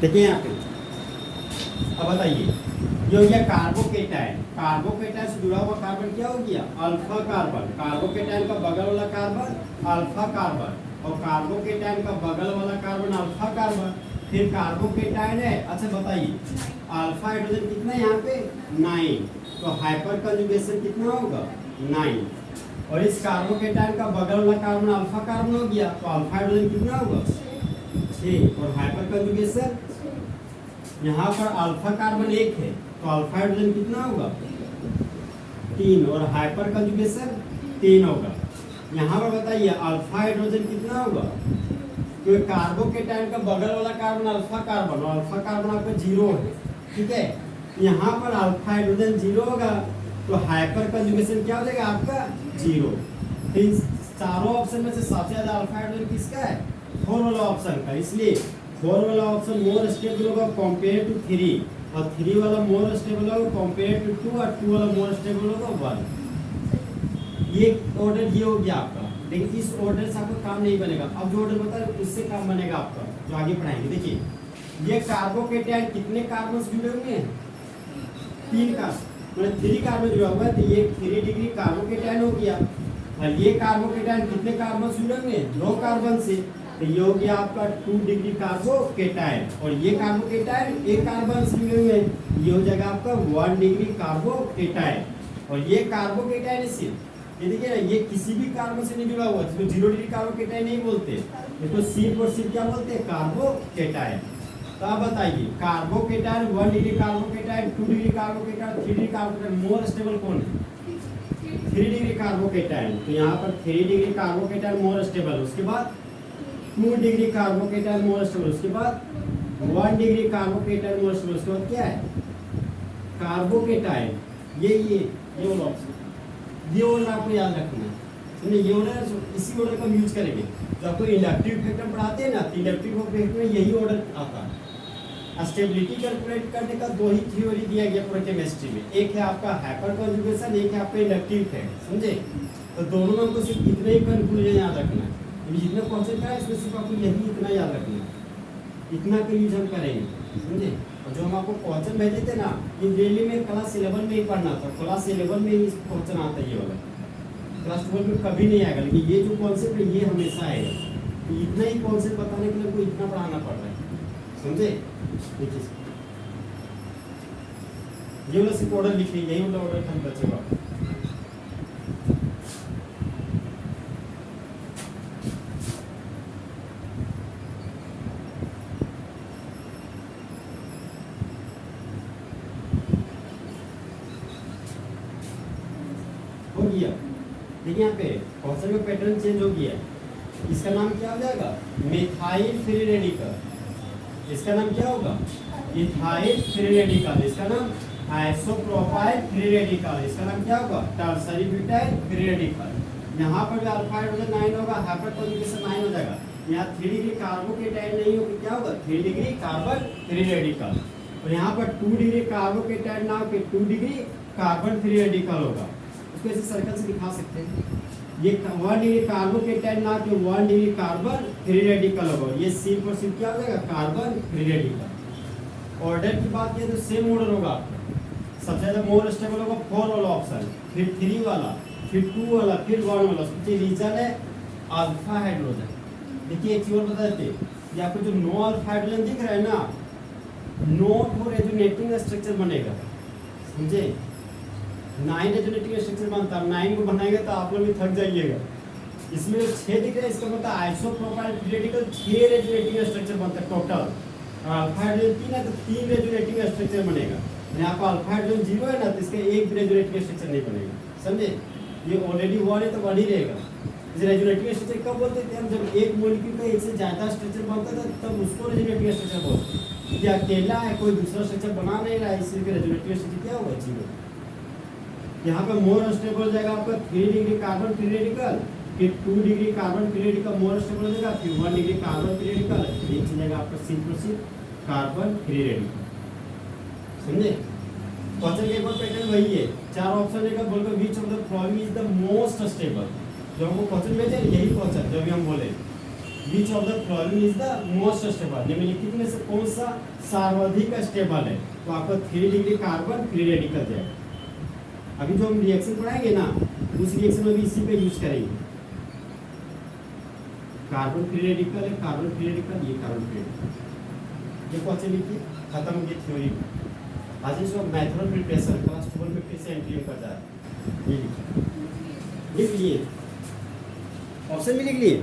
देखिए यहाँ पे, अब बताइए, ये हो गया कार्बोकेटाइन। कार्बोकेटाइन से जुड़ा हुआ कार्बन क्या हो गया? Alpha carbon. कार्बोकेटाइन का बगल वाला कार्बन अल्फा कार्बन, और कार्बोकेटाइन का बगल वाला कार्बन अल्फा कार्बन। फिर कार्बोकेटाइन है, अच्छा बताइए, अल्फा हाइड्रोजन कितना है यहाँ पे? 9, तो हाइपर कंजुगेशन कितना होगा? 9। और इस कार्बोकेटाइन का बगल वाला कार्बन अल्फा कार्बन हो गया, तो अल्फा हाइड्रोजन कितना होगा? 6। और हाइपर कंजुगेशन, यहाँ पर अल्फा कार्बन 1 है, तो अल्फा हाइड्रोजन कितना होगा? 3। और हाइपर कंजुगेशन 3 होगा। यहाँ पर बताइए अल्फा हाइड्रोजन कितना होगा? क्योंकि कार्बोकेटाइन का बगल वाला कार्बन अल्फा कार्बन, और अल्फा कार्बन आपका 0 है, ठीक है। यहाँ पर अल्फा हाइड्रोजन 0 होगा, तो हाइपर कंजुगेशन क्या हो जाएगा आपका? 0। फिर चारों ऑप्शन में से सबसे ज्यादा अल्फा हाइड्रोजन किसका है? 4 वाला ऑप्शन का। इसलिए 4 वाला ऑप्शन मोर स्टेबल होगा कंपेयर टू 3, और 3 वाला मोर स्टेबल होगा कंपेयर टू 2, और 2 वाला मोर स्टेबल होगा 1। ये ऑर्डर ये हो गया आपका, लेकिन इस ऑर्डर से आपका काम नहीं बनेगा। अब जो ऑर्डर बता है उससे काम बनेगा आपका, जो आगे पढ़ाएंगे। देखिए, ये कार्बोकेटाइन कितने कार्बन से जुड़े हुए हैं? 3 कार्बन, मतलब 3 कार्बन जुड़ा हुआ है, तो ये 3 डिग्री कार्बोकेटाइन हो गया। और ये कार्बोकेटाइन कितने कार्बन से जुड़े हुए हैं? 2 कार्बन से, तो ये हो गया आपका 2 डिग्री कार्बोकेटाइन। और ये कार्बोकेटाइन 1 कार्बन से जुड़े हुए हैं, ये हो जाएगा आपका 1 डिग्री कार्बोकेटाइन। और ये कार्बोकेटाइन से, ये देखिए ना, ये किसी भी कार्बन से नहीं जुड़ा हुआ, इसको 0 डिग्री कार्बोकेटाइन नहीं बोलते, इसको सिर्फ और सिर्फ क्या बोलते हैं? कार्बोकेटाइन। तो आप बताइए, carbocation 1 degree carbocation, 2 degree carbocation, 3 degree carbocation, more stable कौन है? 3 डिग्री कार्बोकेटाइन। तो यहाँ पर 3 डिग्री कार्बोकेटाइन मोर स्टेबल, उसके बाद 2 डिग्री कार्बोकेटाइन मोर स्टेबल, उसके बाद 1 डिग्री कार्बोकेटाइन मोर स्टेबल, उसके बाद क्या है? कार्बोकेटाइन। ये वाला ऑप्शन, ये ऑर्डर आपको याद रखना है, समझे? ये ऑर्डर, इसी ऑर्डर का यूज करेंगे। जब आपको इंडक्टिव फैक्टर पढ़ाते हैं ना, तो इंडक्टिव फैक्टर में यही ऑर्डर आता है। स्टेबिलिटी कैलकुलेट करने का 2 ही थ्योरी दिया गया पूरे केमिस्ट्री में, एक है आपका हाइपर कंजुगेशन, एक है आपका इंडक्टिव फैक्टर, समझे? तो दोनों में आपको सिर्फ इतना ही कंक्लूजन याद रखना है। जितना क्वेश्चन का है इसमें सिर्फ आपको यही इतना याद रखना है, इतना का यूज हम करेंगे, समझे? और जो हम आपको क्वेश्चन भेजे थे ना, ये डेली में क्लास 11 में ही पढ़ना था, क्लास 11 में ही क्वेश्चन आता है ये वाला, क्लास 12 में कभी नहीं आएगा। लेकिन ये जो कॉन्सेप्ट है ये हमेशा आएगा, तो इतना ही कॉन्सेप्ट बताने के लिए आपको इतना पढ़ाना पड़ रहा है, समझे? देखिए, ये वाला सिर्फ ऑर्डर लिखिए, यही वाला ऑर्डर हम बचेगा। देखिए यहाँ पे क्वेश्चन में पैटर्न चेंज हो गया है। इसका नाम क्या हो जाएगा? Methyl free radical. इसका नाम क्या होगा? Ethyl free radical. इसका नाम आइसोप्रोपाइल फ्री रेडिकल। इसका नाम क्या होगा? Tertiary butyl free radical. यहाँ पर भी अल्फा हाइड्रोजन 9 होगा, हाइपर कंजुगेशन 9 हो जाएगा। यहाँ 3 डिग्री कार्बोकेटाइन नहीं होगी, क्या होगा? 3 डिग्री कार्बन फ्री रेडिकल। और यहाँ पर 2 डिग्री कार्बोकेटाइन ना होकर 2 डिग्री कार्बन फ्री रेडिकल होगा। उसको ऐसे सर्कल से दिखा सकते हैं। ये 1 डिग्री कार्बोकेटाइन ना कि 1 डिग्री कार्बन फ्री रेडिकल होगा। ये सिर्फ और सिर्फ क्या हो जाएगा? Carbon free radical. ऑर्डर की बात करें तो सेम ऑर्डर होगा आपका। सबसे ज्यादा मोर स्टेबल होगा 4 वाला ऑप्शन, फिर 3 वाला, फिर 2 वाला, फिर 1 वाला। सबसे रीजन है अल्फा हाइड्रोजन। देखिए एक चीज और बता देते, ये आपको जो नो अल्फा हाइड्रोजन दिख रहा है ना, नो तो रेजोनेटिंग स्ट्रक्चर बनेगा, समझे? 9 रेजोनेटिंग स्ट्रक्चर बनता है, 9 को बनाएंगे तो आप लोग भी थक जाइएगा। इसमें 6 दिख रहा है, इसका मतलब आइसोप्रोपाइल रेडिकल 6 रेजोनेटिंग स्ट्रक्चर बनता है टोटल। और अल्फा हाइड्रोजन 3 है तो 3 रेजोनेटिंग स्ट्रक्चर बनेगा। यहाँ पर अल्फा हाइड्रोजन 0 है ना, तो इसका एक रेजोनेटिंग स्ट्रक्चर नहीं बनेगा, समझे? ये ऑलरेडी 1 है तो 1 ही रहेगा। इसे रेजोनेटिंग स्ट्रक्चर कब बोलते थे हम? जब एक मॉलिक्यूल का एक से ज्यादा स्ट्रक्चर बनता था तब उसको रेजोनेटिंग स्ट्रक्चर बोलते हैं। ये अकेला है, कोई दूसरा स्ट्रक्चर बना नहीं रहा है, इसलिए रेजोनेटिंग स्ट्रक्चर क्या होगा? 0। यहाँ पे मोर स्टेबल हो जाएगा आपका 3 डिग्री कार्बन फ्री रेडिकल, फिर 2 degree carbon free radical more stable हो जाएगा, फिर 1 डिग्री कार्बन फ्री रेडिकल, फिर एक जाएगा आपका सिंप्रोसिल कार्बन फ्री रेडिकल, समझे? क्वेश्चन के एक और पैटर्न वही है, 4 ऑप्शन देगा, बोलकर which of the following is the most stable. जो हमको क्वेश्चन भेजे यही क्वेश्चन जो भी हम बोले, which of the following is the most stable, निम्नलिखित में से कौन सा सर्वाधिक स्टेबल है? तो आपको 3 डिग्री कार्बन फ्री रेडिकल जाएगा। अभी जो हम रिएक्शन पढ़ाएंगे ना, उस रिएक्शन में भी इसी पे यूज करेंगे। कार्बन फ्री रेडिकल है, कार्बन फ्री रेडिकल, ये कार्बन फ्री रेडिकल। देखो अच्छे लिखिए, खत्म हो गई थ्योरी। आज इसको मेथड प्रिपरेशन क्लास 12 में फिर से एंट्री करता है। ये लिखिए, लिख लिए, ऑप्शन भी लिख लिए।